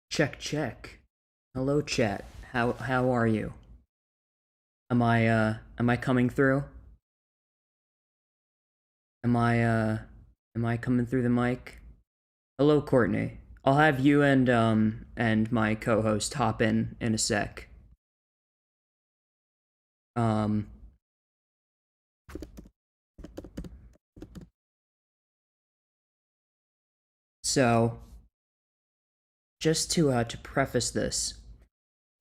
Check, check. Hello, chat. How are you? Am I coming through? Am I coming through the mic? Hello, Courtney. I'll have you and my co-host hop in a sec. Um so just to preface this,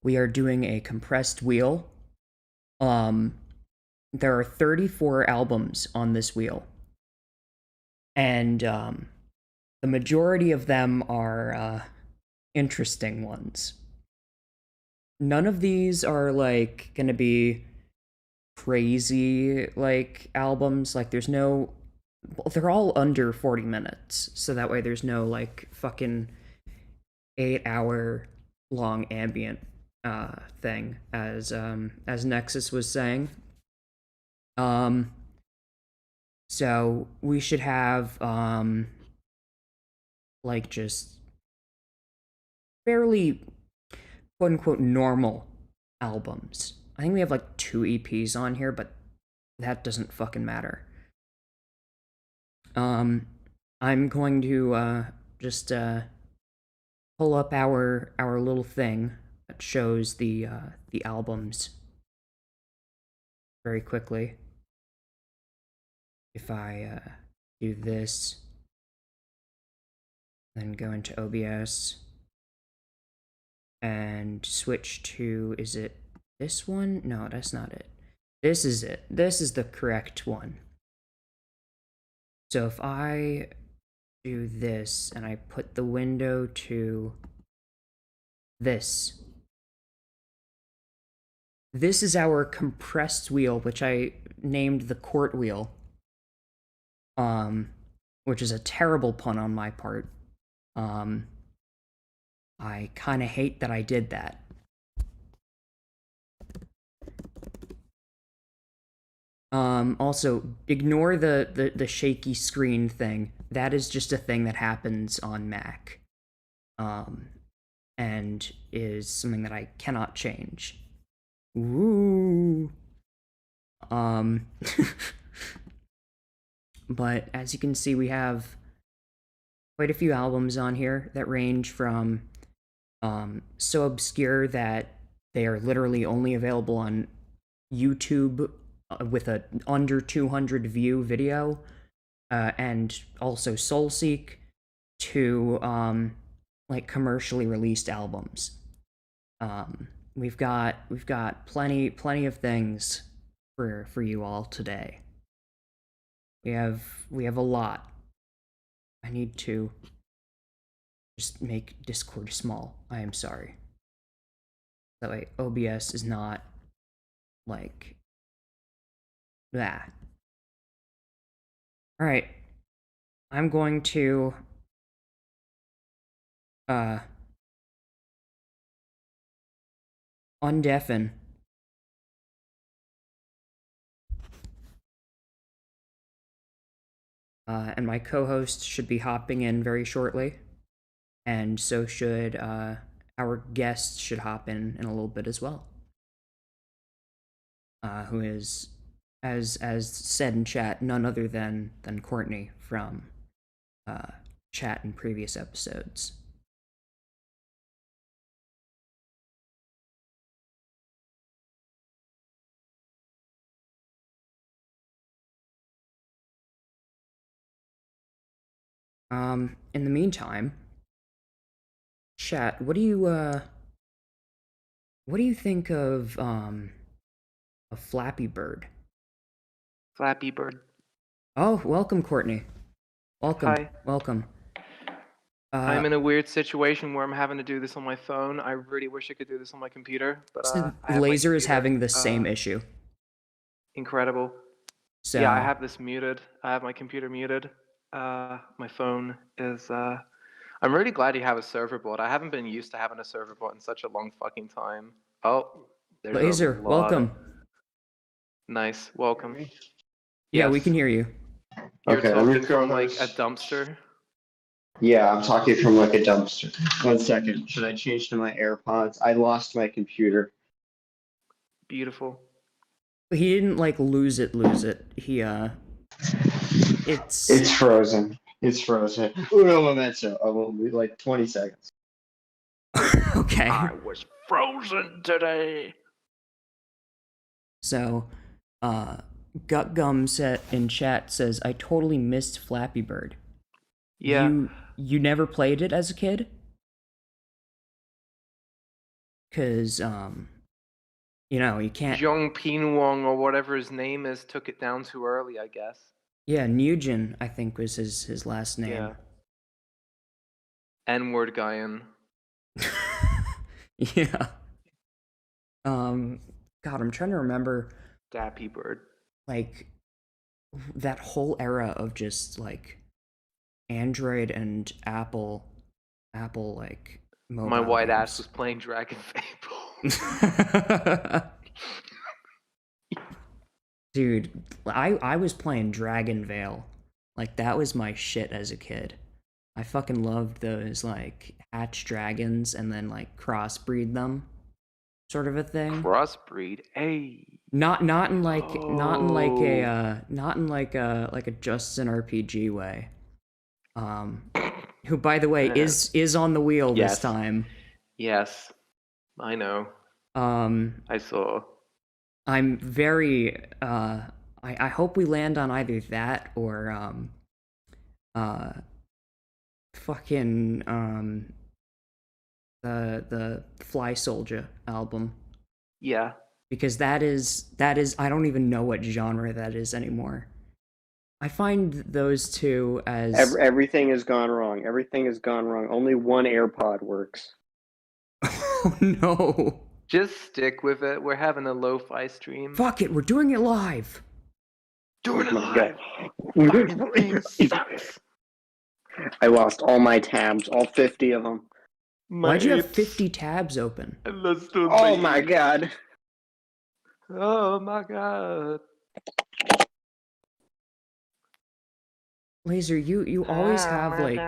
we are doing a compressed wheel. Um there are 34 albums on this wheel. And the majority of them are interesting ones. None of these are like gonna be crazy like albums. Like there's no, well, they're all under 40 minutes, so that way there's no like fucking 8 hour long ambient thing as Nexus was saying. Um so we should have like just fairly quote unquote normal albums. I think we have like 2 EPs on here, but that doesn't fucking matter. I'm going to just pull up our little thing that shows the albums very quickly. If I do this, then go into OBS and switch to, is it this one? No, that's not it. This is it. This is the correct one. So if I do this and I put the window to this, this is our compressed wheel, which I named the court wheel, which is a terrible pun on my part. I kind of hate that I did that. Also, ignore the shaky screen thing. That is just a thing that happens on Mac. And is something that I cannot change. Ooh. But as you can see, we have quite a few albums on here that range from so obscure that they are literally only available on YouTube with a under 200 view video, and also Soulseek, to like commercially released albums. We've got plenty of things for you all today. We have a lot. I need to just make Discord small. I am sorry. That way OBS is not like that. Alright. I'm going to undeafen. And my co-host should be hopping in very shortly. And so should our guest should hop in a little bit as well. Who is, as said in chat, none other than Courtney from chat in previous episodes. In the meantime, chat, what do you think of Flappy Bird? Flappy Bird. Oh, welcome, Courtney. Welcome. Hi. Welcome. I'm in a weird situation where I'm having to do this on my phone. I really wish I could do this on my computer, but I have my Laser is computer. having the same issue. Incredible. So yeah, I have this muted. I have my computer muted. My phone is. I'm really glad you have a server bot. I haven't been used to having a server bot in such a long fucking time. Oh, there's Laser, welcome. Nice, welcome. Yeah, we can hear you. You're talking from like a dumpster. Yeah, I'm talking from like a dumpster. 1 second. Should I change to my AirPods? I lost my computer. Beautiful. He didn't like lose it. He it's It's frozen. It's frozen. Uno momento. I will be like 20 seconds. okay. I was frozen today. So, Gut Gum set in chat says, I totally missed Flappy Bird. Yeah. You never played it as a kid? Cause you know, you can't. Zhong Pinwong or whatever his name is took it down too early, I guess. Yeah, Nugent, I think was his last name. Yeah. N-word guy in. Yeah. God, I'm trying to remember. Dappy Bird. Like that whole era of just like Android and Apple like mobile My white games. ass was playing Dragon Fable. Dude, I was playing Dragon Veil. Like that was my shit as a kid. I fucking loved those like hatch dragons and then like crossbreed them, sort of a thing. Crossbreed, hey. Not in like a just an RPG way. Who by the way is on the wheel this time. Yes, I know. I saw. I'm very I hope we land on either that or fucking the Fly Soldier album. Yeah. Because that is I don't even know what genre that is anymore. I find those two as everything has gone wrong. Everything has gone wrong. Only one AirPod works. Oh no. Just stick with it. We're having a lo-fi stream. Fuck it, we're doing it live. Doing it live. I lost all my tabs, all 50 of them. Why'd you have 50 tabs open? Oh my god. Oh my god. Laser, you always have like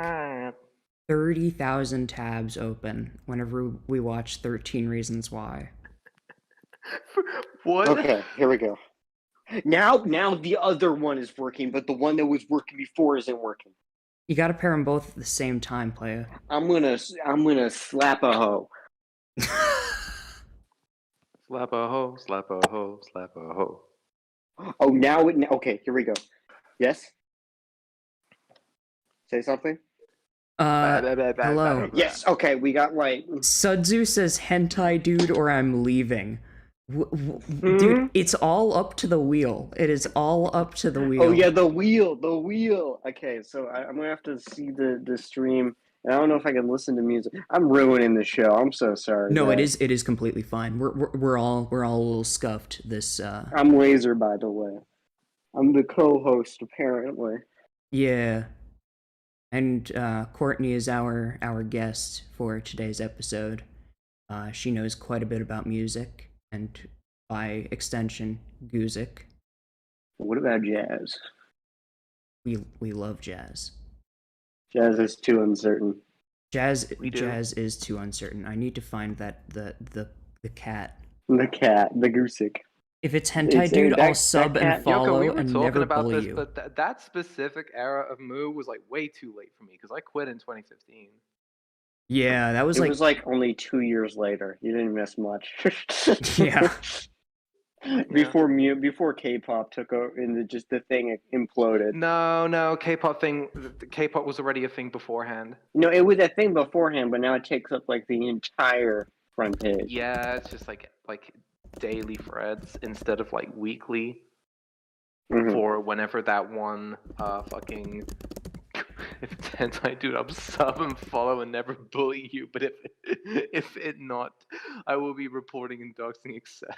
30,000 tabs open whenever we watch 13 Reasons Why. What? Okay, here we go. Now the other one is working, but the one that was working before isn't working. You gotta pair them both at the same time, playa. I'm gonna slap a hoe. Slap a hoe, slap a hoe, slap a hoe. Oh, okay, here we go. Yes? Say something? Hello. Yes, okay, we got right. Sudzu says hentai dude or I'm leaving. Dude, it's all up to the wheel. It is all up to the wheel. Oh yeah, the wheel. Okay, so I'm gonna have to see the stream. And I don't know if I can listen to music. I'm ruining the show. I'm so sorry. No, guys. it is completely fine. We're all a little scuffed this I'm Laser, by the way. I'm the co-host apparently. Yeah. And Courtney is our guest for today's episode. She knows quite a bit about music, and by extension, Gusic. What about jazz? We love jazz. Jazz is too uncertain. Jazz is too uncertain. I need to find that the cat. The cat, the Gusik. If it's hentai dude, I'll sub and follow we were and talking never about bully this, you. But that specific era of Moo was like way too late for me because I quit in 2015. Yeah, that was it was like only 2 years later. You didn't miss much. Yeah. Before K-pop took over and just the thing imploded. No, K-pop was already a thing beforehand. No, it was a thing beforehand, but now it takes up like the entire front page. Yeah, it's just like daily threads instead of like weekly for whenever that one fucking if it's hentai dude, I'll sub and follow and never bully you, but if it not, I will be reporting and doxing excess.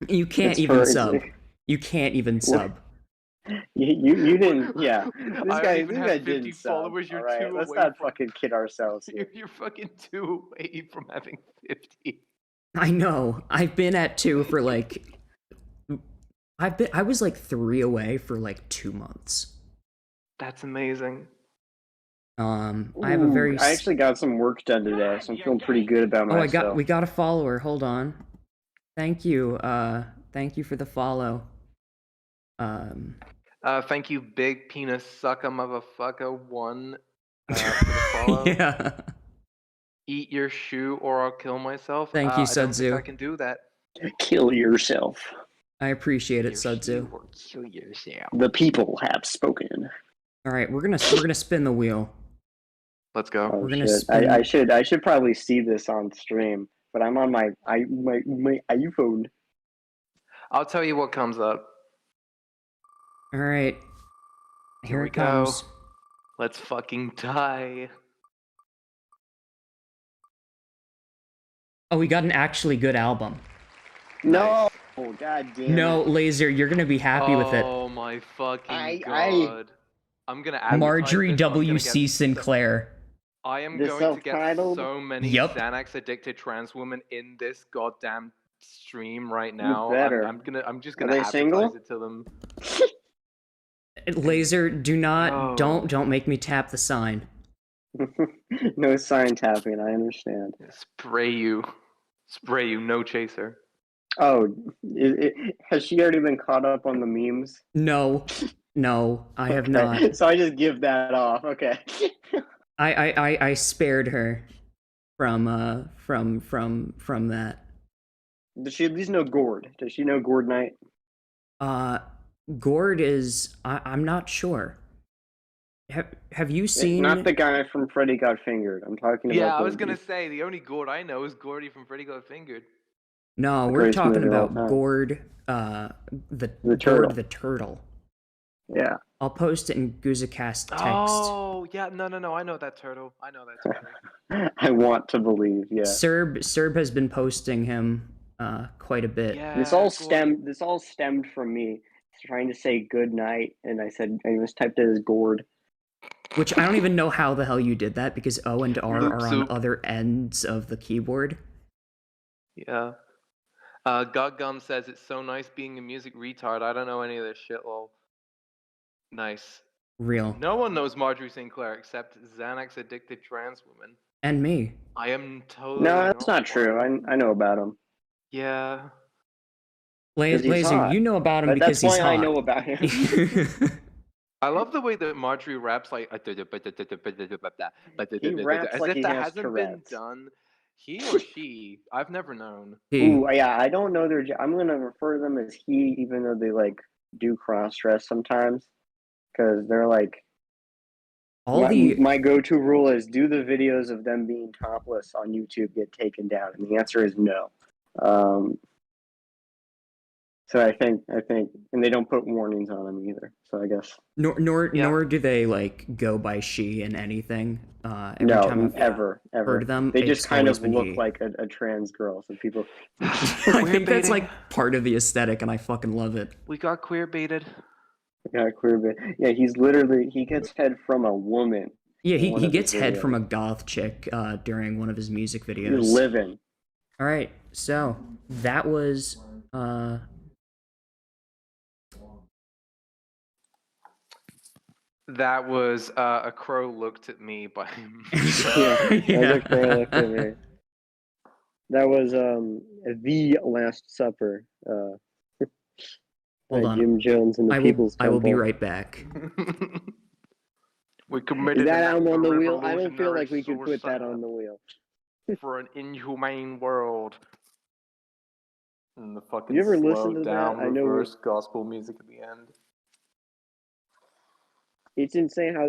You can't even sub. You can't even sub. You didn't, yeah. This guy didn't followers. Sub. You're right, 2 let's away not from, fucking kid ourselves here. You're fucking 2 away from having 50. I know. I've been at 2 for like. I was like 3 away for like 2 months. That's amazing. I have a very. I actually got some work done today, so I'm feeling pretty good about myself. We got a follower. Hold on. Thank you. Thank you for the follow. Thank you, Big Penis Sucker Motherfucker 1 for the follow. Yeah. Eat your shoe or I'll kill myself. Thank you, I don't think Sudzu. I can do that. Kill yourself. I appreciate it, Your Sudzu. shoe or kill yourself. The people have spoken. All right, we're gonna spin the wheel. Let's go. Oh, We're gonna shit. spin. I should probably see this on stream, but I'm on my iPhone. I'll tell you what comes up. All right. Here we it comes. go. Let's fucking die. Oh, we got an actually good album. No, god damn. No, Laser, you're gonna be happy with it. Oh my fucking god! I'm gonna advertise Marjorie this. W.C. Sinclair. I am The going to get self-titled? so many Xanax addicted trans women in this goddamn stream right now. You better. I'm just gonna Are they advertise single? it to them. Laser, do not No. don't make me tap the sign. No sign tapping, I understand. Spray you, no chaser. Oh, has she already been caught up on the memes? No, I have not. So I just give that off. Okay. I spared her from that. Does she at least know Gord? Does she know Gord Knight? Gord is I'm not sure. Have you seen? Not the guy from Freddy Got Fingered. I'm talking about. Yeah, I was gonna say the only Gord I know is Gordy from Freddy Got Fingered. No, we're talking about Gord, the turtle. Gord the turtle. Yeah. I'll post it in Gusicast text. Oh, yeah, no, I know that turtle. I want to believe, yeah. Serb has been posting him quite a bit. Yeah, this all stemmed from me trying to say good night, and I just typed it as Gord. Which I don't even know how the hell you did that, because O and R Loop are soup. on other ends of the keyboard. Yeah. Gum says it's so nice being a music retard. I don't know any of this shit, lol. Nice. Real. No one knows Marjorie Sinclair except Xanax addicted trans women. And me. I am totally. No, that's not true. I know about him. Yeah. Laser, you know about him because he's hot. That's why I know about him. I love the way that Marjorie raps like He as raps if like he that has hasn't Tourette's. been done. He or she, I've never known. Ooh, yeah, I don't know I'm gonna refer to them as he, even though they like do cross dress sometimes, because they're like. My go-to rule is do the videos of them being topless on YouTube get taken down, and the answer is no. So I think, and they don't put warnings on them either. So I guess nor do they like go by she in anything. Every no, time I've ever heard them, they just kind of look he. like a trans girl. So people, I think that's like part of the aesthetic, and I fucking love it. We got queer baited. Yeah, queer bait. Yeah, he gets head from a woman. Yeah, he gets head from a goth chick during one of his music videos. He's living. All right, so that was That was a crow looked at me by yeah. A crow looked at me. That was The Last Supper. Hold on. Jim Jones and the People's Temple. I will be right back. We committed Is that album on the wheel? I don't feel like we could put that on the wheel. For an inhumane world. And the fucking you ever slow listen to down that? reverse gospel music at the end. It's insane how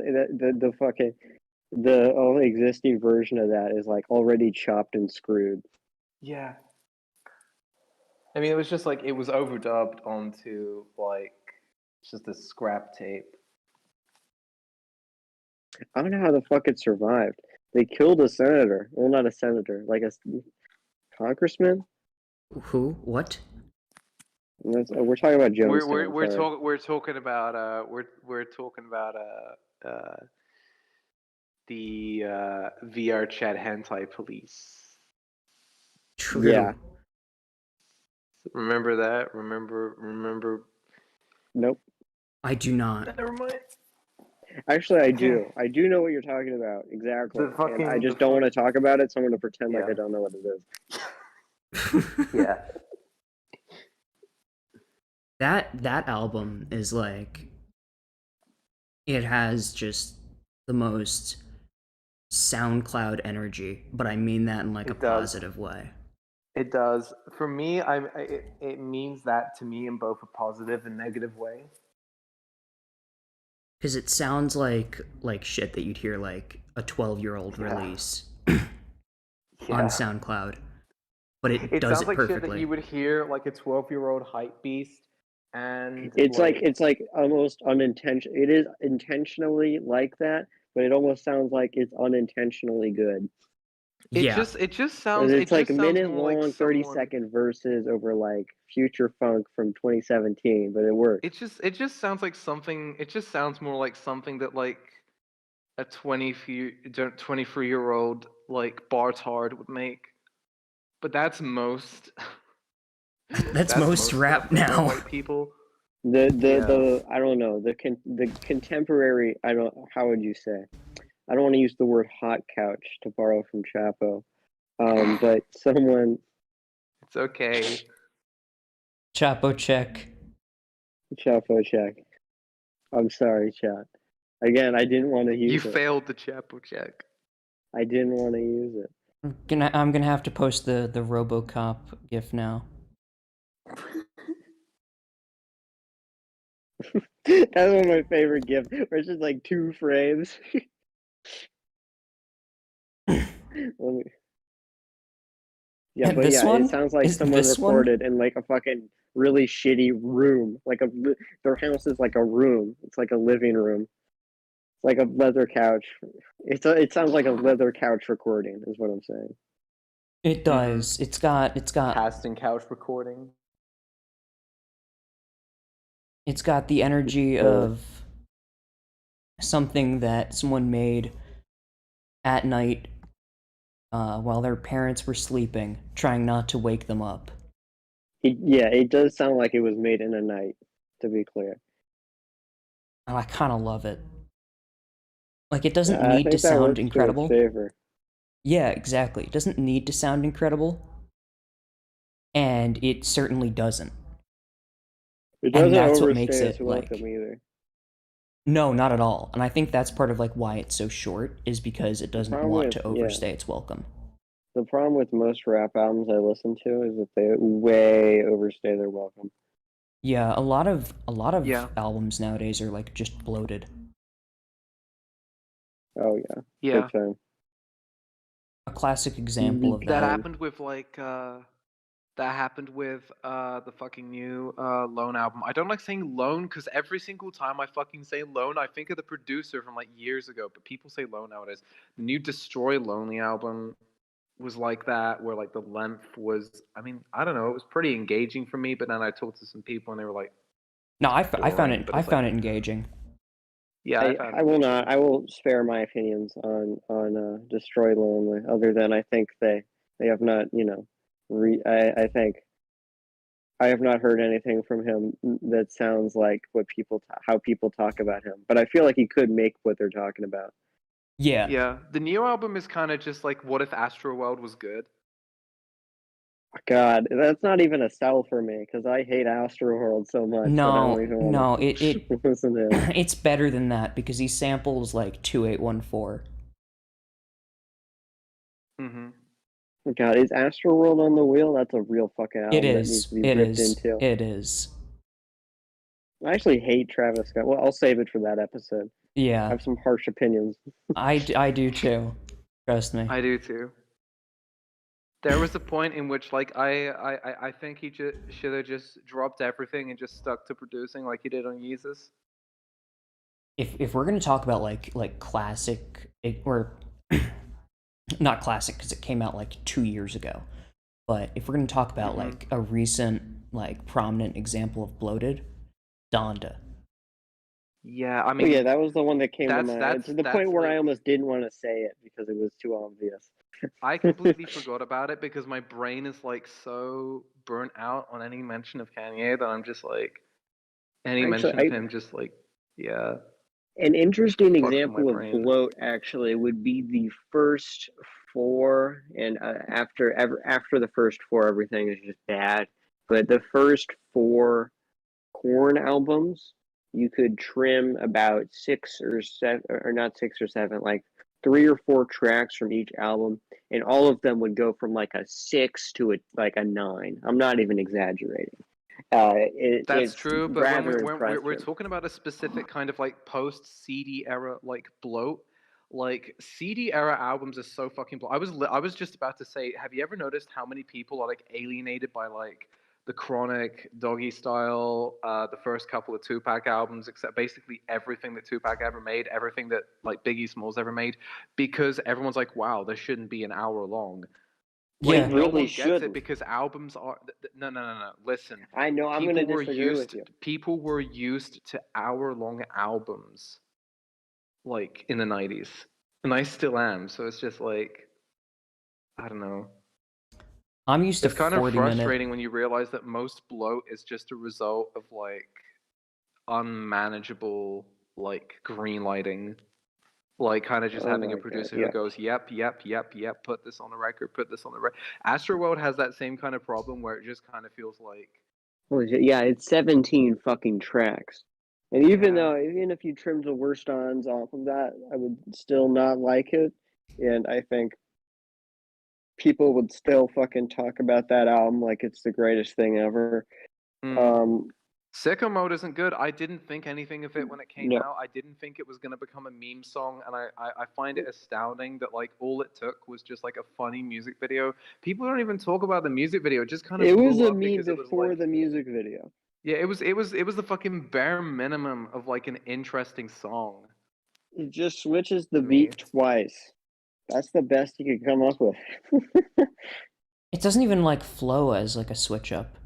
the only existing version of that is like already chopped and screwed. Yeah. I mean, it was just like, it was overdubbed onto like just a scrap tape. I don't know how the fuck it survived. They killed a senator. Well, not a senator, like a congressman. Who? What? We're talking about Jones. We're talking about the VR chat hentai police. True. Yeah. Remember that? Remember? Nope. I do not. Never mind. Actually, I do. I do know what you're talking about exactly, and I just don't want to talk about it, so I'm going to pretend like I don't know what it is. Yeah. That album is like, it has just the most SoundCloud energy, but I mean that in like a positive way. It does. For me, it means that to me in both a positive and negative way. Because it sounds like shit that you'd hear like a 12-year-old release on SoundCloud, but it does sounds it like perfectly. Shit that you would hear like a 12-year-old hype beast, and it's like almost unintentional. It is intentionally like that, but it almost sounds like it's unintentionally good. It just sounds. It's like minute long, like 30-second verses over like future funk from 2017, but it works. It just sounds like something. It just sounds more like something that like a 23-year-old like Bartard would make. But that's most. That's most rap now. White people. The I don't know, the contemporary, how would you say? I don't want to use the word hot couch to borrow from Chapo. But someone. It's okay. Chapo check. Chapo check. I'm sorry, chat. Again, I didn't want to use it. You failed the Chapo check. I didn't want to use it. I'm gonna have to post the RoboCop gif now. That's one of my favorite gifs, where it's just like 2 frames. Yeah, but yeah, it sounds like someone recorded in like a fucking really shitty room. Like their house is like a room. It's like a living room. It's like a leather couch. It sounds like a leather couch recording, is what I'm saying. It does. It's got casting couch recording. It's got the energy of something that someone made at night while their parents were sleeping, trying not to wake them up. It does sound like it was made in a night, to be clear. And I kind of love it. Like, it doesn't need to sound incredible. Yeah, exactly. It doesn't need to sound incredible. And it certainly doesn't. It doesn't, and that's what makes it like either. No, not at all. And I think that's part of like why it's so short, is because it doesn't want to overstay its welcome. The problem with most rap albums I listen to is that they way overstay their welcome. Yeah, a lot of albums nowadays are like just bloated. Oh yeah. Yeah. Big time. A classic example of that. That happened with like the fucking new Lone album. I don't like saying Lone because every single time I fucking say Lone, I think of the producer from like years ago, but people say Lone nowadays. The new Destroy Lonely album was like that, where like the length was, I mean, I don't know, it was pretty engaging for me, but then I talked to some people and they were like, no, I found it engaging. Yeah, I will not. I will spare my opinions on Destroy Lonely, other than I think they have not, I think I have not heard anything from him that sounds like how people talk about him. But I feel like he could make what they're talking about. Yeah. Yeah. The new album is kind of just like, what if Astroworld was good? God, that's not even a sell for me because I hate Astroworld so much. No, it's better than that because he samples like 2814. Mm-hmm. God, is Astroworld on the wheel? That's a real fucking album. It is. That needs to be ripped into. It is. I actually hate Travis Scott. Well, I'll save it for that episode. Yeah. I have some harsh opinions. I do too. Trust me. I do too. There was a point in which, like, I think he should have just dropped everything and just stuck to producing like he did on Yeezus. If we're gonna talk about like classic, or not classic because it came out like 2 years ago, but if we're gonna talk about like a recent like prominent example of bloated, Donda. Yeah, I mean, that was the one that came to mind. To the point where I almost didn't want to say it because it was too obvious. I completely forgot about it because my brain is like so burnt out on any mention of Kanye that I'm just like, any mention of him just like, yeah. An interesting Fuck my example of brain. bloat actually would be the first four, and after the first four, everything is just bad. But the first four Korn albums, you could trim about 6 or 7, or not 6 or 7, like 3 or 4 tracks from each album, and all of them would go from like a 6 to a 9. I'm not even exaggerating. That's It's true, but when rather we're impressive. talking about a specific kind of like post CD era like bloat, like CD era albums are so fucking bloat. I was just about to say, have you ever noticed how many people are like alienated by like the Chronic, Doggy Style, the first couple of Tupac albums, except basically everything that Tupac ever made, everything that like Biggie Smalls ever made, because everyone's like, wow, this shouldn't be an hour long. Like, Yeah. no Really one gets it shouldn't. because albums are no. Listen, I know I'm going to disagree with you. people were used to hour-long albums like in the 90s, and I still am. So it's just like, I don't know. I'm used to It's kind of 40-minute. frustrating when you realize that most bloat is just a result of like unmanageable like green lighting. Like, kind of just having a producer who goes, yep, put this on the record, put this on the record. Astroworld has that same kind of problem where it just kind of feels like... Well, yeah, it's 17 fucking tracks. And even if you trimmed the worst ons off of that, I would still not like it. And I think people would still fucking talk about that album like it's the greatest thing ever. Sicko Mode isn't good. I didn't think anything of it when it came No. out. I didn't think it was going to become a meme song, and I find it astounding that like all it took was just like a funny music video. People don't even talk about the music video. It just kind of It was blew a up meme because it was before like... the music video. Yeah, it was the fucking bare minimum of like an interesting song. It just switches the beat twice. That's the best you could come up with. It doesn't even like flow as like a switch up.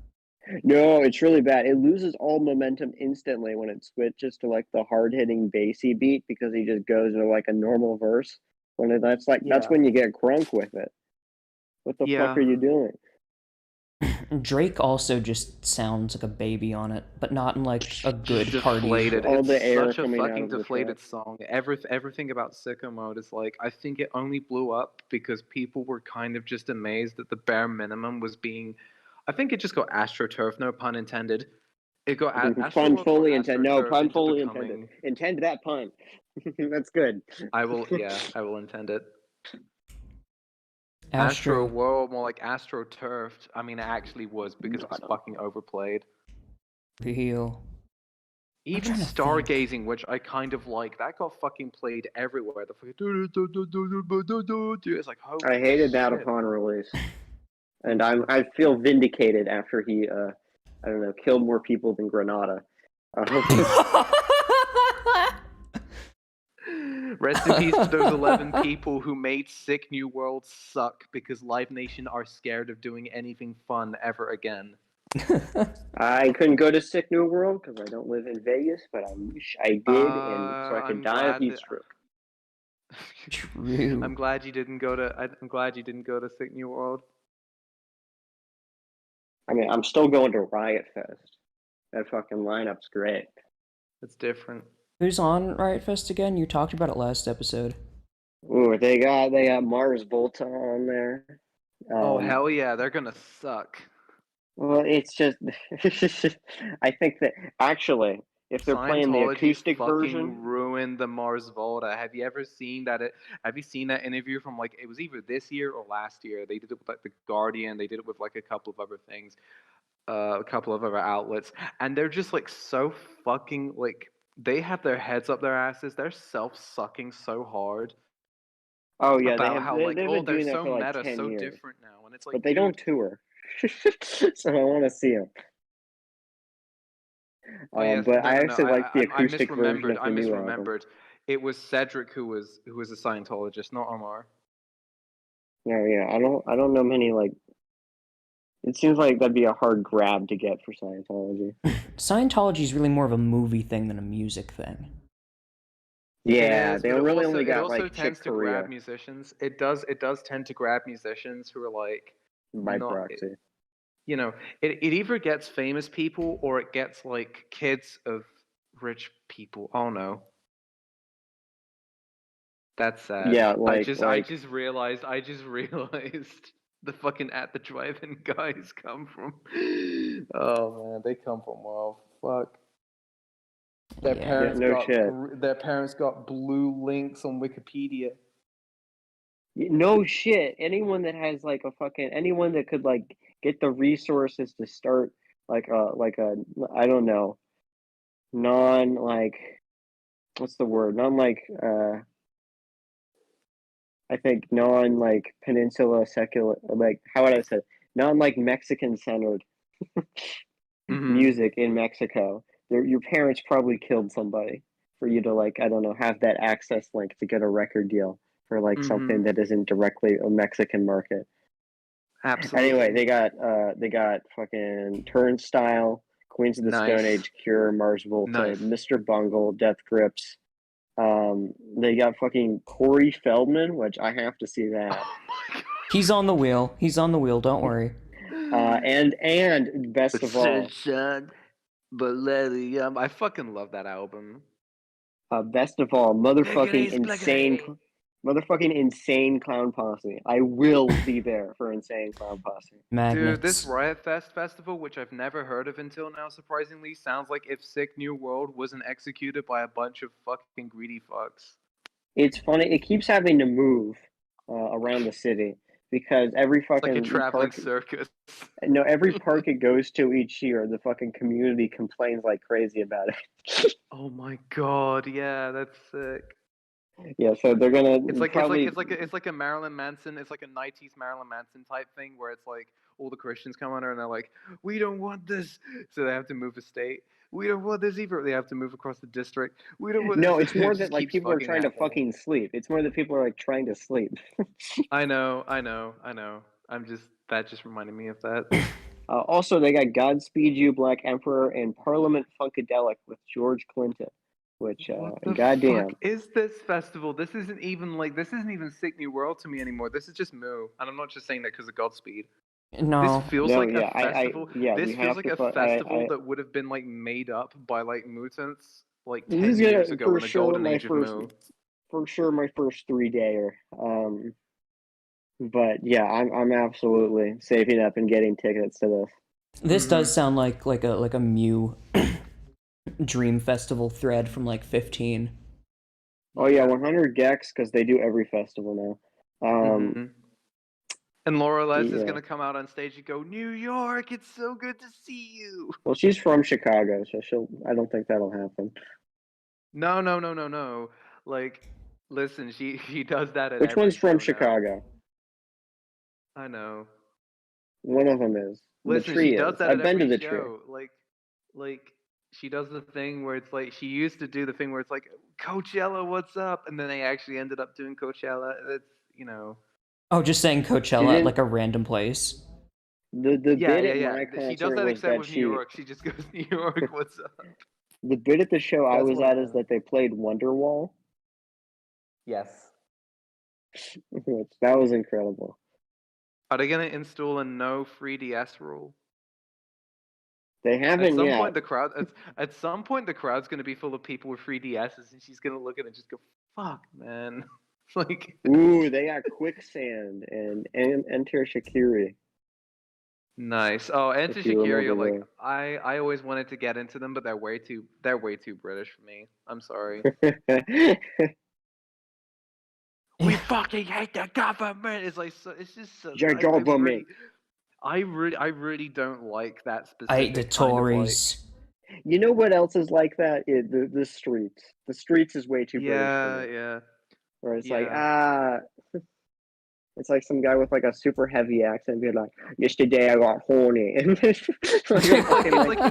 No, it's really bad. It loses all momentum instantly when it switches to like the hard hitting bassy beat because he just goes into like a normal verse. That's when you get crunk with it. What the fuck are you doing? Drake also just sounds like a baby on it, but not in like a good deflated. All the air Such a coming out fucking of the deflated track. song. Everything about Sicko Mode is like, I think it only blew up because people were kind of just amazed that the bare minimum was being... I think it just got astroturf, no pun intended. It got pun fully intended. No, pun fully becoming... intended. Intend that pun. That's good. I will intend it. Astro World, more like astroturfed. I mean, it actually was because it was fucking overplayed. Real. Even Stargazing, which I kind of like, that got fucking played everywhere. The fucking... It's like, holy I hated that shit. upon release. And I feel vindicated after he, I don't know, killed more people than Granada. Rest in peace to those 11 people who made Sick New World suck because Live Nation are scared of doing anything fun ever again. I couldn't go to Sick New World because I don't live in Vegas, but I wish I did, and so I could die of heat stroke. True. I'm glad you didn't go to Sick New World. I mean, I'm still going to Riot Fest. That fucking lineup's great. It's different. Who's on Riot Fest again? You talked about it last episode. Ooh, they got Mars Volta on there. Oh hell yeah, they're gonna suck. Well, it's just I think that actually, if they're playing the acoustic version, ruined the Mars Volta. Have you ever seen that? Have you seen that interview from like, it was either this year or last year? They did it with like the Guardian. They did it with like a couple of other things, a couple of other outlets, and they're just like so fucking like, they have their heads up their asses. They're self-sucking so hard. Oh yeah, about how like, oh, they're so like meta, 10 so years. different now, and it's like, but they don't tour, so I want to see them. But I actually like the acoustic version of the new album. It was Cedric who was a Scientologist, not Omar. Yeah. I don't know many like. It seems like that'd be a hard grab to get for Scientology. Scientology is really more of a movie thing than a music thing. Yeah, they really only got like Chick tends to grab musicians. It does tend to grab musicians who are like by proxy. You know, it either gets famous people or it gets like kids of rich people. Oh no. That's sad. Yeah, I just realized the fucking at the drive-in guys come from. Oh man, they come from fuck. Their parents got blue links on Wikipedia. No shit. Anyone that has like anyone that could like get the resources to start like a I don't know, non like what's the word? Non like I think non like peninsula secular, like how would I say, non like Mexican centered music in Mexico. Your parents probably killed somebody for you to like, I don't know, have that access link to get a record deal for like something that isn't directly a Mexican market. Absolutely. Anyway, they got fucking Turnstile, Queens of the Stone Age, Cure, Mars Volta, Mr. Bungle, Death Grips. They got fucking Corey Feldman, which I have to see that. Oh my God. He's on the wheel. Don't worry. And best of all, I fucking love that album. Best of all, motherfucking insane clown posse. I will be there for insane clown posse. Magnets. Dude, this Riot Fest festival, which I've never heard of until now, surprisingly, sounds like if Sick New World wasn't executed by a bunch of fucking greedy fucks. It's funny. It keeps having to move around the city because every fucking it's like a traveling circus. No, every park it goes to each year, the fucking community complains like crazy about it. Oh my God! Yeah, that's sick. Yeah, so they're gonna. It's like a Marilyn Manson. It's like a '90s Marilyn Manson type thing where it's like all the Christians come on her and they're like, "We don't want this," so they have to move the state. We don't want this either. They have to move across the district. We don't want. No, this. It's more that like people are trying to fucking sleep. It's more that people are like trying to sleep. I know. That just reminded me of that. Also, they got Godspeed You, Black Emperor, and Parliament Funkadelic with George Clinton. Which, goddamn, fuck is this festival? This isn't even Sick New World to me anymore. This is just Moo, and I'm not just saying that because of Godspeed. No, this feels like a festival. This feels like a festival that would have been like made up by like mutants like 10 years ago in the golden age of Moo. For sure, my first 3-dayer. But yeah, I'm absolutely saving up and getting tickets to this. This does sound like a Mew Dream Festival thread from like 15. Oh yeah, 100 Gex because they do every festival now. And Laura Les is gonna come out on stage and go, "New York, it's so good to see you." Well, she's from Chicago, so I don't think that'll happen. No. Like, listen, she does that at Which every one's from show Chicago? Now. I know. One of them is. Listen, the tree she does is. that I've at been every to the show. tree. Like she does the thing where it's like she used to do the thing where it's like Coachella, what's up? And then they actually ended up doing Coachella. It's Oh, just saying Coachella at like a random place. The bit at my concert she does that was except that with New York. She just goes, New York, what's up? The bit at the show I was at is that they played Wonderwall. Yes. That was incredible. Are they gonna install a no 3DS rule? They haven't yet. At some point, the crowd's gonna be full of people with 3DSs, and she's gonna look at it and just go, "Fuck, man!" Like, ooh, they got Quicksand and Enter Shikiri. Nice. Oh, Enter Shikiri. Like, I always wanted to get into them, but they're way too British for me. I'm sorry. We fucking hate the government. It's like it's just so. Your government. I really don't like that specific. I hate the Tories. You know what else is like that? The streets. The streets is way too British for me. Yeah. Where it's like it's like some guy with like a super heavy accent being like, "Yesterday I got horny." It's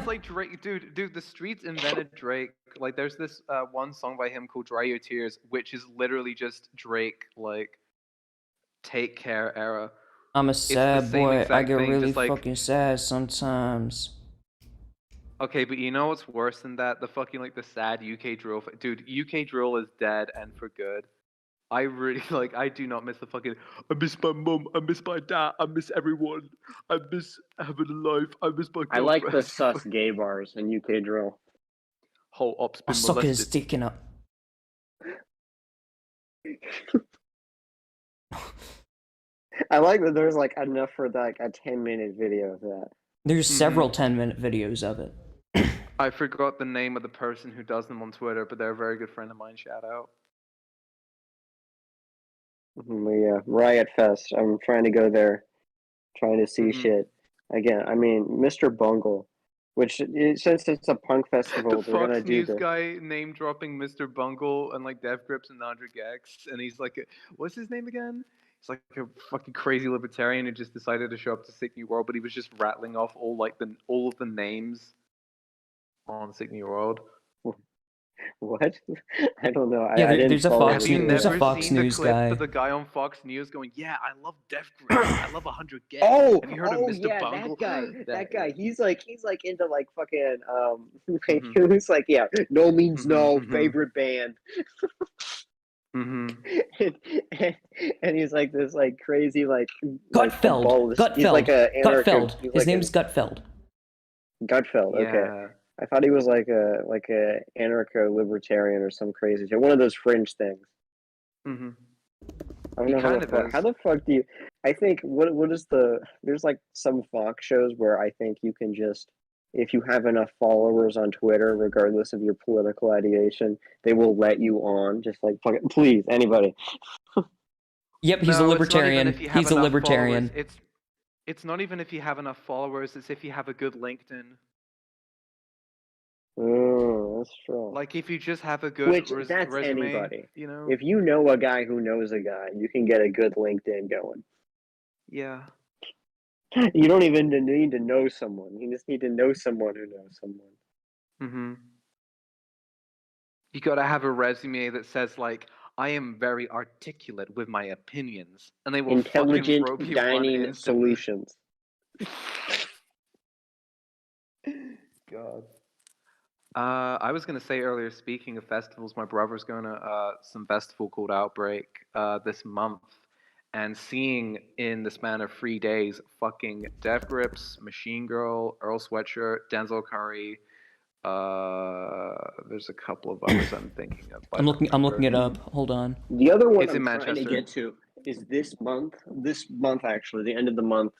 like Drake, dude. The streets invented Drake. Like, there's this one song by him called "Dry Your Tears," which is literally just Drake, like, "Take Care" era. I'm a sad boy. I get really fucking sad sometimes. Okay, but you know what's worse than that? The fucking like the sad UK drill. Dude, UK drill is dead and for good. I really I do not miss the fucking. I miss my mum. I miss my dad. I miss everyone. I miss having a life. I miss my girlfriend. I like the sus gay bars in UK drill. Whole ops been molested. I'll suck his dick in up. I like that there's like enough for like a 10-minute video of that. There's several 10-minute videos of it. I forgot the name of the person who does them on Twitter, but they're a very good friend of mine. Shout out. Yeah, Riot Fest. I'm trying to go there, trying to see shit. Again, I mean, Mr. Bungle, which since it's a punk festival, The they're gonna Fox do News this. guy name dropping Mr. Bungle and like Dev Grips and Nandra Gex, and he's like, what's his name again? He's like a fucking crazy libertarian who just decided to show up to Sick New World, but he was just rattling off all of the names on Sick New World. What? I don't know. Yeah, I didn't there's a follow Fox. him. There's a Never Fox seen the News clip guy. of the guy on Fox News going, "Yeah, I love Dev Grips. I love 100 Gex." Oh, have you heard of Mr. yeah, Bungle? that guy. He's like into like fucking he's like, yeah, no means no, favorite band. And he's like this like crazy like Gutfeld. he's like a Gutfeld. His His name's Gutfeld. Gutfeld. Yeah. Okay. I thought he was like a anarcho-libertarian or some crazy shit. One of those fringe things. I don't know how the fuck do you... I think, what is the... There's like some Fox shows where I think you can just... If you have enough followers on Twitter, regardless of your political ideation, they will let you on. Just like, fuck it, please, anybody. Yep, he's a libertarian. He's a libertarian. It's not even if you have enough followers, it's if you have a good LinkedIn. Oh, that's true. Like if you just have a good that's resume, anybody. you know. If you know a guy who knows a guy, you can get a good LinkedIn going. Yeah. You don't even need to know someone. You just need to know someone who knows someone. You gotta have a resume that says like, I am very articulate with my opinions, and they will intelligent fucking rope you dining solutions. God. I was gonna say earlier, speaking of festivals, my brother's going to some festival called Outbreak this month, and seeing in the span of 3 days fucking Death Grips, Machine Girl, Earl Sweatshirt, Denzel Curry. There's a couple of others I'm thinking of. I'm looking it up. Hold on. The other one it's in trying Manchester. to get to is this month. This month, actually, the end of the month.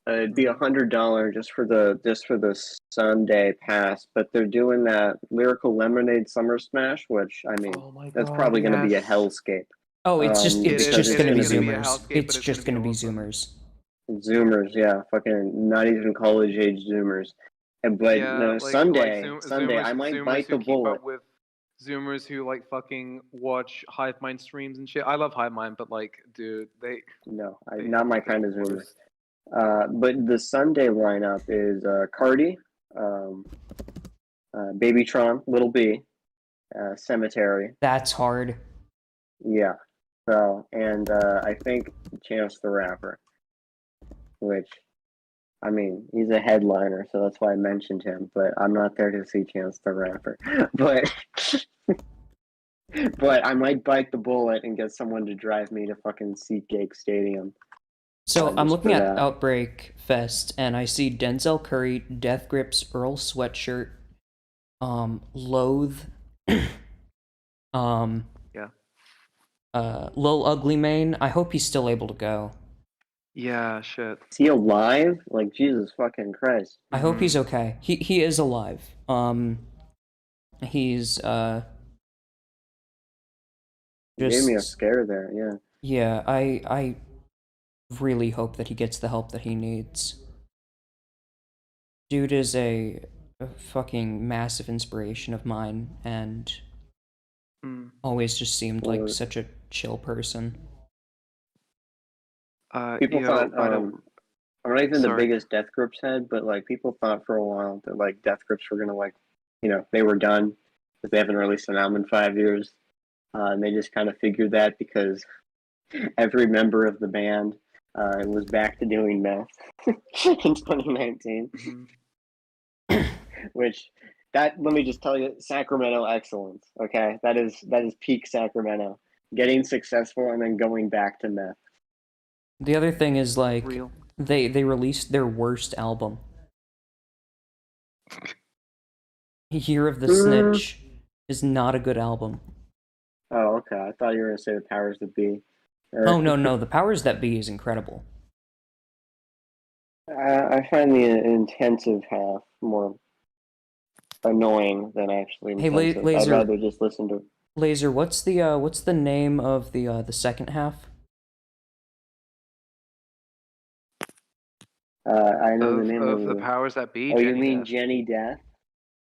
It'd be $100 just for the Sunday pass, but they're doing that Lyrical Lemonade Summer Smash, which I mean, that's probably going to be a hellscape. Oh, it's just going to be Zoomers. It's just going to be Zoomers. Zoomers, yeah, fucking not even college age Zoomers. But no, Sunday, Zoomers, I might bite the bullet. With Zoomers who like fucking watch Hive Mind streams and shit. I love Hive Mind, but like, dude, not my kind of Zoomers. But the Sunday lineup is Cardi, Babytron, Little B, Cemetery. That's hard. Yeah. So, and I think Chance the Rapper, which, I mean, he's a headliner, so that's why I mentioned him. But I'm not there to see Chance the Rapper. But I might bite the bullet and get someone to drive me to fucking SeatGeek Stadium. So I'm looking at Outbreak Fest, and I see Denzel Curry, Death Grips, Earl Sweatshirt, Loathe, Lil Ugly Mane. I hope he's still able to go. Yeah, shit. Is he alive? Like, Jesus fucking Christ. I hope he's okay. He is alive. He's just... gave me a scare there, yeah. Yeah, I really hope that he gets the help that he needs. Dude is a fucking massive inspiration of mine, and always just seemed like such a chill person. People thought, I'm not even the biggest Death Grips head, but like people thought for a while that like Death Grips were gonna like, they were done because they haven't released an album in 5 years, and they just kind of figured that because every member of the band was back to doing meth in 2019, which let me just tell you, Sacramento excellence. Okay, that is peak Sacramento, getting successful and then going back to meth. The other thing is, like, they released their worst album. Year of the Snitch is not a good album. Oh, okay. I thought you were gonna say the powers that be. Oh no, the powers that be is incredible. I find the intensive half more annoying than actually Hey, intensive. I'd Laser, rather just listen to. Laser, what's the name of the second half? I know the name Of of the the. powers that be. Oh, you Jenny mean Death. Jenny Death?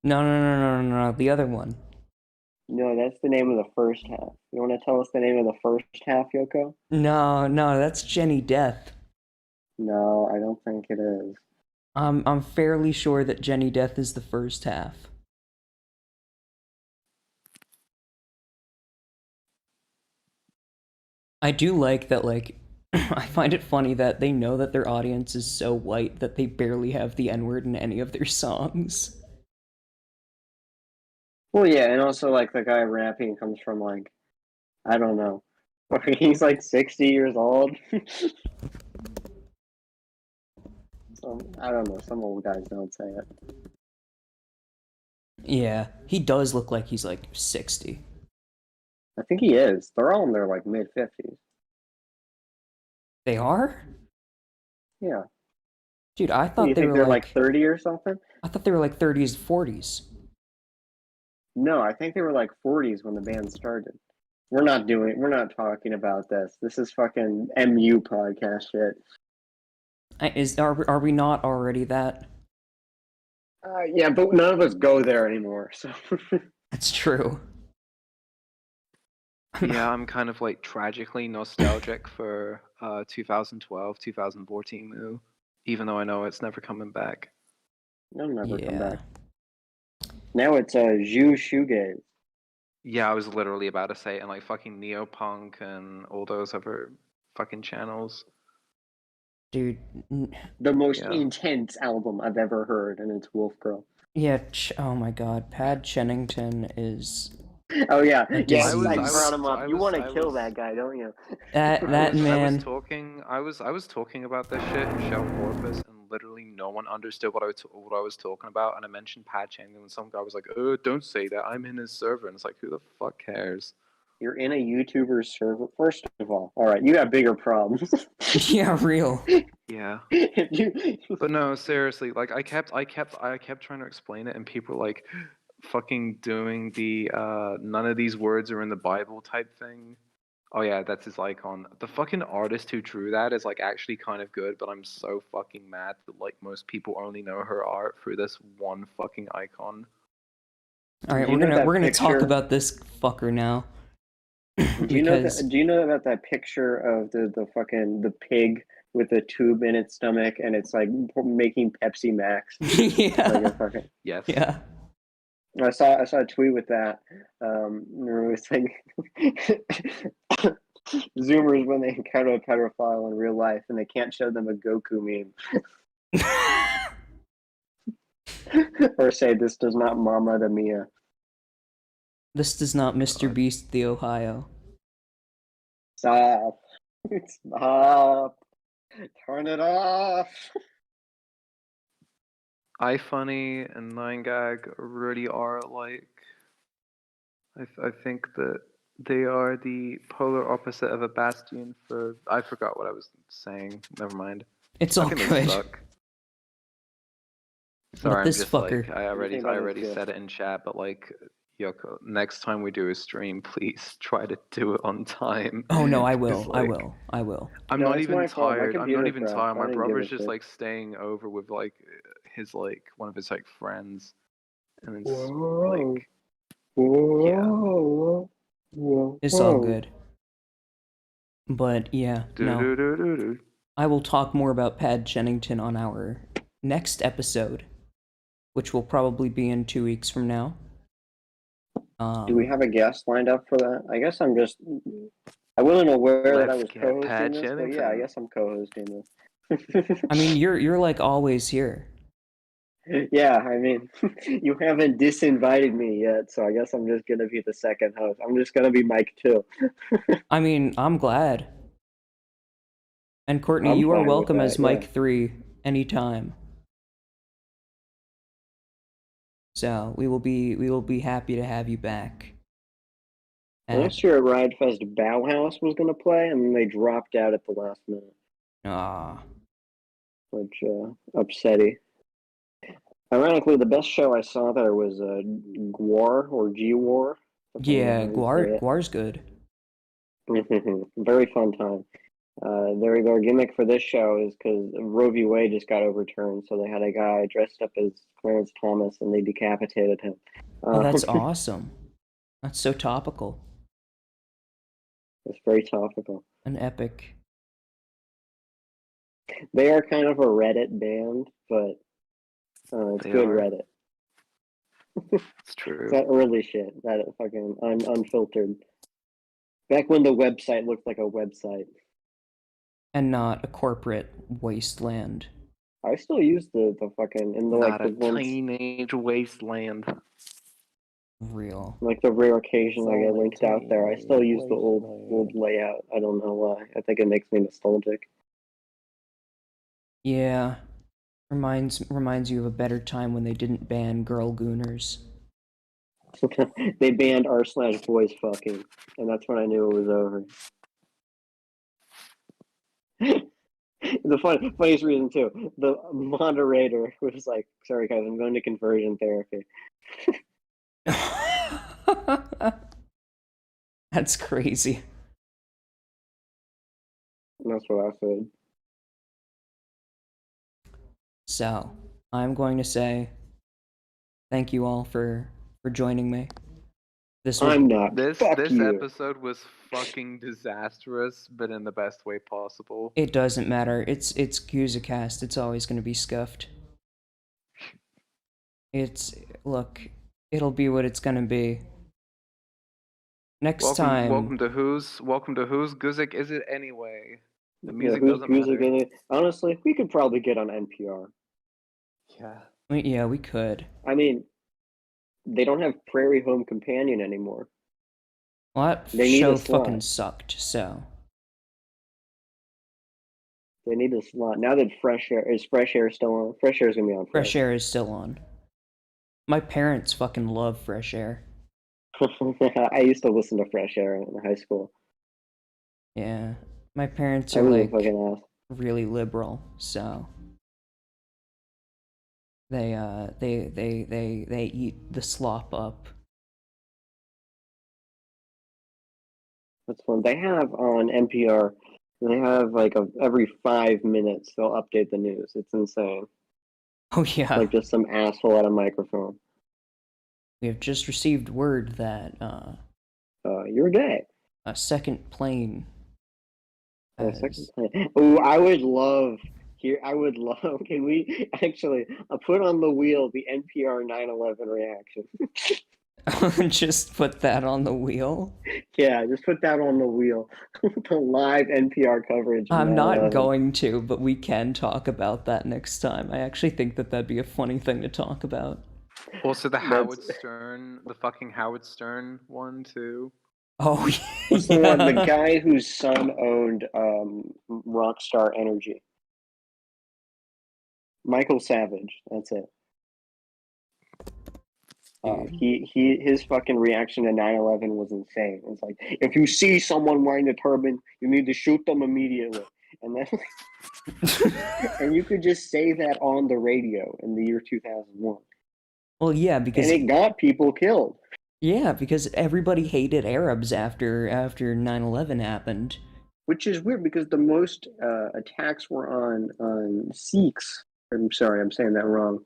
No, the other one. No, that's the name of the first half. You want to tell us the name of the first half, Yoko? No, that's Jenny Death. No, I don't think it is. I'm fairly sure that Jenny Death is the first half. I do like that, like, I find it funny that they know that their audience is so white that they barely have the N-word in any of their songs. Well, yeah, and also like the guy rapping comes from like I don't know. He's like 60 years old. I don't know. Some old guys don't say it. Yeah, he does look like he's like 60. I think he is. They're all in their like mid 50s. They are? Yeah. Dude, I What, thought you they think were they're like like 30 or something? I thought they were like 30s, 40s. No, I think they were like 40s when the band started. We're not talking about this. This is fucking MU podcast shit. Are we not already that? Yeah, but none of us go there anymore, so. That's true. Yeah, I'm kind of like tragically nostalgic for 2012, 2014 Moo, even though I know it's never coming back. They'll never come Yeah. back. Now it's Zhu Shoegaze. Yeah, I was literally about to say, and like fucking Neopunk and all those other fucking channels. Dude. The most intense album I've ever heard, and it's Wolf Girl. Yeah, oh my god, Pad Chennington is... Oh yeah, yes, I brought him up. You want to kill that guy, don't you? That man. I was talking about this shit in Shell Corpus, and literally no one understood what I was talking about. And I mentioned Pad Chennington, and some guy was like, "Oh, don't say that. I'm in his server." And it's like, who the fuck cares? You're in a YouTuber's server. First of all right, you got bigger problems. Yeah, real. Yeah. But no, seriously, like I kept trying to explain it, and people were like fucking doing the none of these words are in the Bible type thing. Oh yeah, that's his icon. The fucking artist who drew that is like actually kind of good, but I'm so fucking mad that like most people only know her art through this one fucking icon. All right, we're gonna talk about this fucker now. Do you know about that picture of the fucking the pig with the tube in its stomach, and it's like making Pepsi Max? Yeah. Like a fucking... Yes. Yeah. I saw a tweet with that. It was like Zoomers when they encounter a pedophile in real life and they can't show them a Goku meme. Or say this does not Mama to Mia. This does not Mr. Beast the Ohio. Stop. Stop. Turn it off. iFunny and 9gag really are like I think that they are the polar opposite of a bastion for I forgot what I was saying. Never mind. It's all good. Sorry, I'm this just fucker. like I already said it in chat, but like Yoko, next time we do a stream, please try to do it on time. Oh no, I will. Like, I will. I'm not even tired. I'm not even tired. My brother's just like staying over with like his like one of his like friends, and it's like it's all good. But yeah, no. I will talk more about Pad Chennington on our next episode, which will probably be in 2 weeks from now. Do we have a guest lined up for that? I guess I wasn't aware that I was co-hosting this, but yeah, I guess I'm co-hosting this. I mean, you're like always here. Yeah, I mean, you haven't disinvited me yet, so I guess I'm just gonna be the second host. I'm just gonna be Mike 2. I mean, I'm glad. And Courtney, you are welcome as Mike 3 anytime. So we will be happy to have you back. Last year at Ride Fest, Bauhaus was going to play, and then they dropped out at the last minute. Which, upsetty. Ironically, the best show I saw there was Gwar, or G-War. Yeah, Gwar's good. Very fun time. Their gimmick for this show is because Roe v. Wade just got overturned, so they had a guy dressed up as Clarence Thomas, and they decapitated him. Oh, that's awesome. That's so topical. It's very topical. An epic. They are kind of a Reddit band, but it's good Reddit. It's true. It's that early shit, that fucking unfiltered. Back when the website looked like a website. And not a corporate wasteland. I still use the fucking in the not like the a teenage wasteland. Real. Like the rare occasion I get linked out there, I still use the old layout. I don't know why. I think it makes me nostalgic. Yeah. Reminds you of a better time when they didn't ban girl gooners. They banned r/boys fucking, and that's when I knew it was over. The funniest reason too, the moderator was like, "Sorry guys, I'm going to conversion therapy." That's crazy. And that's what I said. So, I'm going to say thank you all for joining me. This episode was fucking disastrous, but in the best way possible. It doesn't matter. It's Gusicast. It's always going to be scuffed. Look, it'll be what it's going to be. Next time. Welcome to whose Gusic is it anyway? The music doesn't matter. Honestly, we could probably get on NPR. Yeah, we could. I mean, they don't have Prairie Home Companion anymore. Well, that show fucking sucked, so. They need a slot. Now that Fresh Air still on? Fresh Air is going to be on. Fresh Air is still on. My parents fucking love Fresh Air. I used to listen to Fresh Air in high school. Yeah. My parents are like really liberal, so. They eat the slop up. That's fun. They have on NPR, they have like every 5 minutes they'll update the news. It's insane. Oh yeah. Like just some asshole at a microphone. We have just received word that you're gay. A second plane. Oh, I would love. Can we actually put on the wheel the NPR 9/11 reaction? Just put that on the wheel? Yeah, just put that on the wheel. The live NPR coverage. I'm not going to, but we can talk about that next time. I actually think that'd be a funny thing to talk about. Also, the fucking Howard Stern one too. Oh yeah. What's the one? The guy whose son owned Rockstar Energy. Michael Savage, that's it. His fucking reaction to 9/11 was insane. It's like, if you see someone wearing a turban, you need to shoot them immediately. And then, and you could just say that on the radio in the year 2001. Well, yeah, because and it got people killed. Yeah, because everybody hated Arabs after 9/11 happened. Which is weird because the most attacks were on Sikhs. I'm sorry, I'm saying that wrong.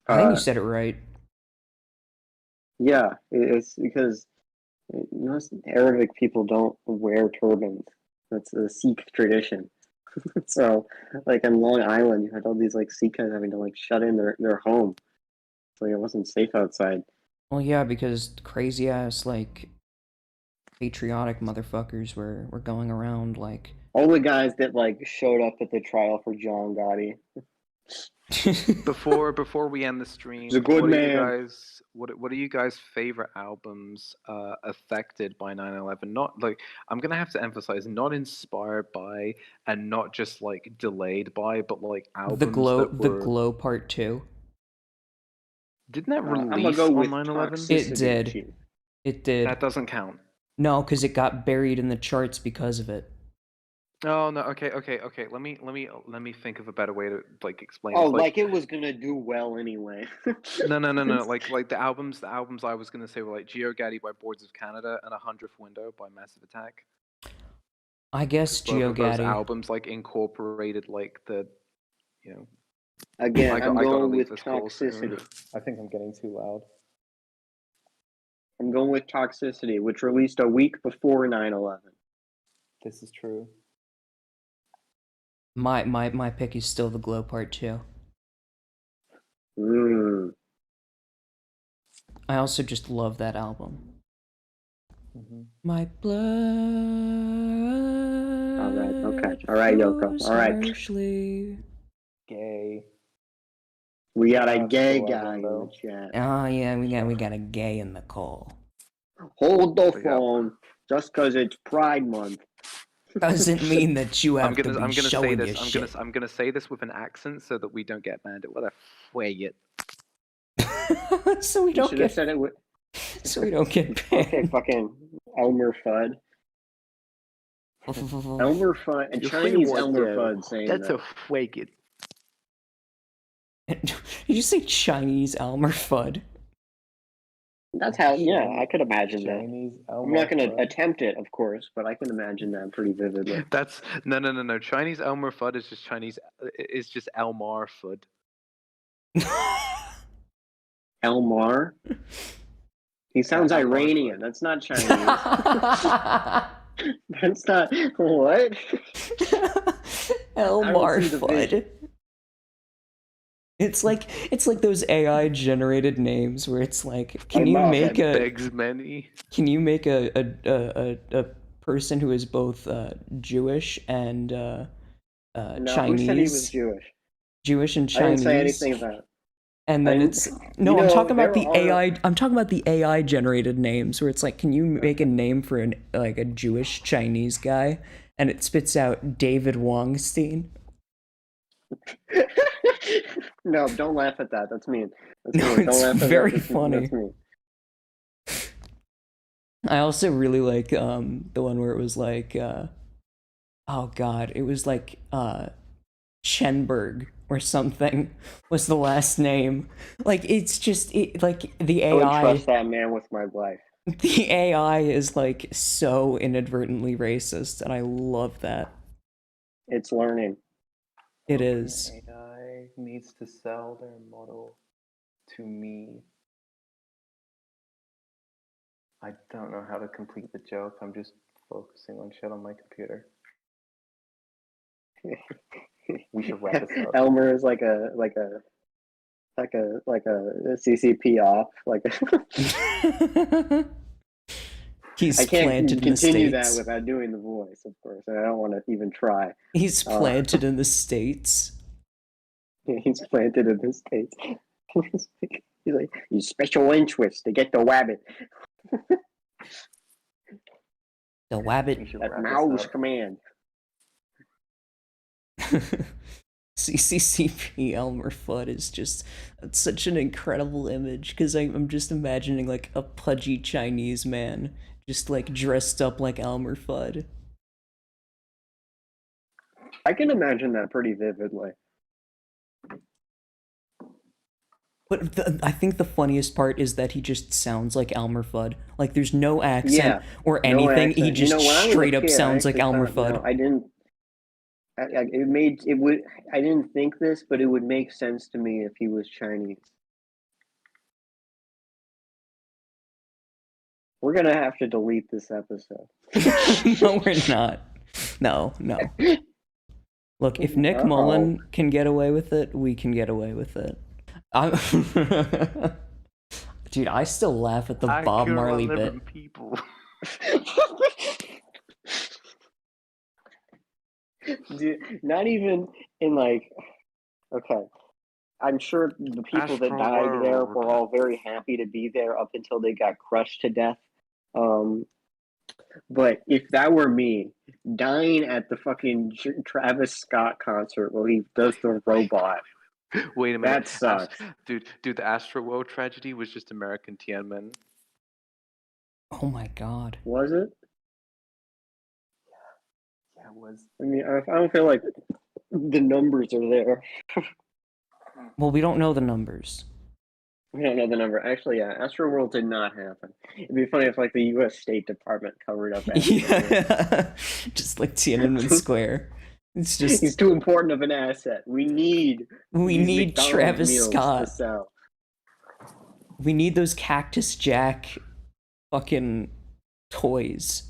I think you said it right. Yeah, it's because most Arabic people don't wear turbans. That's a Sikh tradition. So, like in Long Island, you had all these like Sikh guys having to like shut in their home, so it wasn't safe outside. Well, yeah, because crazy ass like patriotic motherfuckers were going around like all the guys that like showed up at the trial for John Gotti. Before we end the stream, he's a good man. What are you guys' favorite albums affected by 9/11? Not like, I'm gonna have to emphasize, not inspired by and not just like delayed by, but like albums. The Glow Part 2. Didn't that release on 9/11? It did. It did. That doesn't count. No, because it got buried in the charts because of it. Oh no. Okay. Let me think of a better way to like explain Oh, this. like it was gonna do well anyway. No. Like the albums I was gonna say were like GeoGaddy by Boards of Canada and 100th Window by Massive Attack. I guess Both of those GeoGaddy. albums like incorporated like the, Again, I'm I gotta going leave with this call soon. Toxicity. I think I'm getting too loud. I'm going with Toxicity, which released a week before 9/11. This is true. My pick is still the Glow Part 2. I also just love that album. My blood. All right, Yoko. All right. Harshly. Gay. We got a gay guy in the chat. Oh yeah, we got a gay in the call. Hold the phone, just because it's Pride Month. Doesn't mean that you have to be I'm gonna showing say your this. shit. I'm gonna say this with an accent so that we don't get banned. What a faggot. So we don't should get. Have said it with... So we don't get banned. Okay, fucking Elmer Fudd. Elmer Fudd, and Chinese Elmer Fudd saying that's that. a faggot. Did you say Chinese Elmer Fudd? That's how. Yeah, I could imagine Chinese that. Elmer I'm not going to Fudd. attempt it, of course, but I can imagine that pretty vividly. That's no. Chinese Elmer Fudd is just Chinese. It's just Elmar Fudd. Elmar. He sounds Iranian. That's not Chinese. That's not what. Elmar Fudd. It's like those AI generated names where it's like, can you make a person who is both Jewish and Chinese? Who said he was Jewish? Jewish and Chinese. I didn't say anything about it. And then it's no, I'm talking about the AI. I'm talking about the AI generated names where it's like, can you make a name for a Jewish Chinese guy, and it spits out David Wongstein. No, don't laugh at that. That's mean. That's no, mean. it's don't laugh at very that. funny. That's mean. I also really like the one where it was like, oh god, it was like Schenberg or something was the last name. Like it's just like the AI. I would trust that man with my life. The AI is like so inadvertently racist, and I love that. It's learning. It is. AI needs to sell their model to me. I don't know how to complete the joke. I'm just focusing on shit on my computer. We should wrap this up. Elmer is like a CCP off. He's I can't planted continue in the States. that without doing the voice, of course. And I don't want to even try. He's planted in the States. He's planted in the States. He's like, you special interest to get the wabbit. The wabbit. At Mao's command. CCCP Elmer Fudd is just such an incredible image because I'm just imagining like a pudgy Chinese man just like dressed up like Elmer Fudd. I can imagine that pretty vividly. But I think the funniest part is that he just sounds like Elmer Fudd. Like there's no accent or anything. No accent. He just straight up sounds like Elmer Fudd. No, I didn't. I didn't think this, but it would make sense to me if he was Chinese. We're gonna have to delete this episode. No, we're not. No. Look, if Nick Mullen can get away with it, we can get away with it. Dude, I still laugh at the Bob Marley bit. People. Dude, not even in like, okay, I'm sure the people that died there were all very happy to be there up until they got crushed to death. But if that were me, dying at the fucking Travis Scott concert while he does the robot. Wait a minute. That sucks. Dude, the Astroworld tragedy was just American Tiananmen. Oh my god. Was it? Yeah, it was. I mean, I don't feel like the numbers are there. Well, we don't know the numbers. We don't know the number. Actually, yeah, Astroworld did not happen. It'd be funny if, like, the U.S. State Department covered up Astroworld. Yeah. Just like Tiananmen Square. It's just... He's too important of an asset. We need Travis meals Scott to sell. We need those Cactus Jack fucking toys.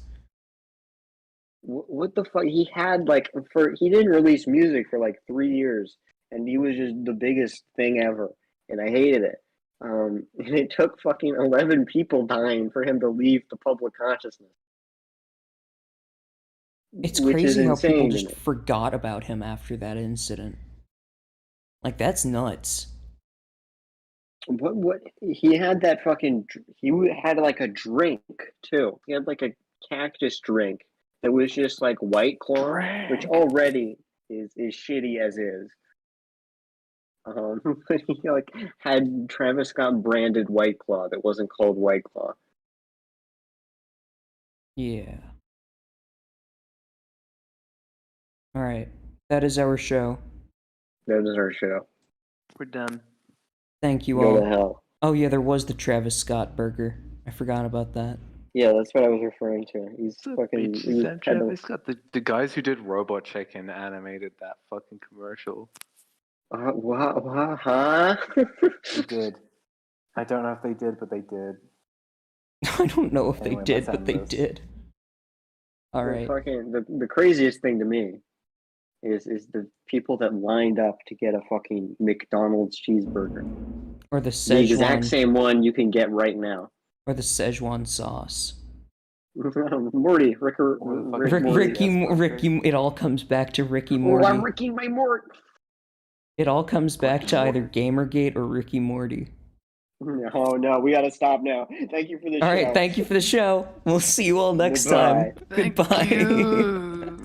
What the fuck? He had, like, he didn't release music for like 3 years, and he was just the biggest thing ever, and I hated it. And it took fucking 11 people dying for him to leave the public consciousness. It's crazy how people just forgot about him after that incident. Like, that's nuts. What? He had that fucking... He had, like, a drink, too. He had, like, a cactus drink that was just, like, White Claw, which already is shitty as is. He, like, had Travis Scott branded White Claw that wasn't called White Claw. Yeah. Alright. That is our show. That is our show. We're done. Thank you all. Go to hell. Oh yeah, there was the Travis Scott burger. I forgot about that. Yeah, that's what I was referring to. He's fucking... Travis Scott. The guys who did Robot Chicken animated that fucking commercial. What? Huh? They did. I don't know if they did, but they did. I don't know if they did, but they did. Alright. The craziest thing to me is the people that lined up to get a fucking McDonald's cheeseburger. Or the Szechuan. The exact same one you can get right now. Or the Szechuan sauce. Morty, Ricky, it all comes back to Ricky Morty. Oh, I'm Ricky my Mort. It all comes back to either Gamergate or Ricky Morty. Oh no, we gotta stop now. Thank you for the show. Alright, thank you for the show. We'll see you all next time. Thank Goodbye. you.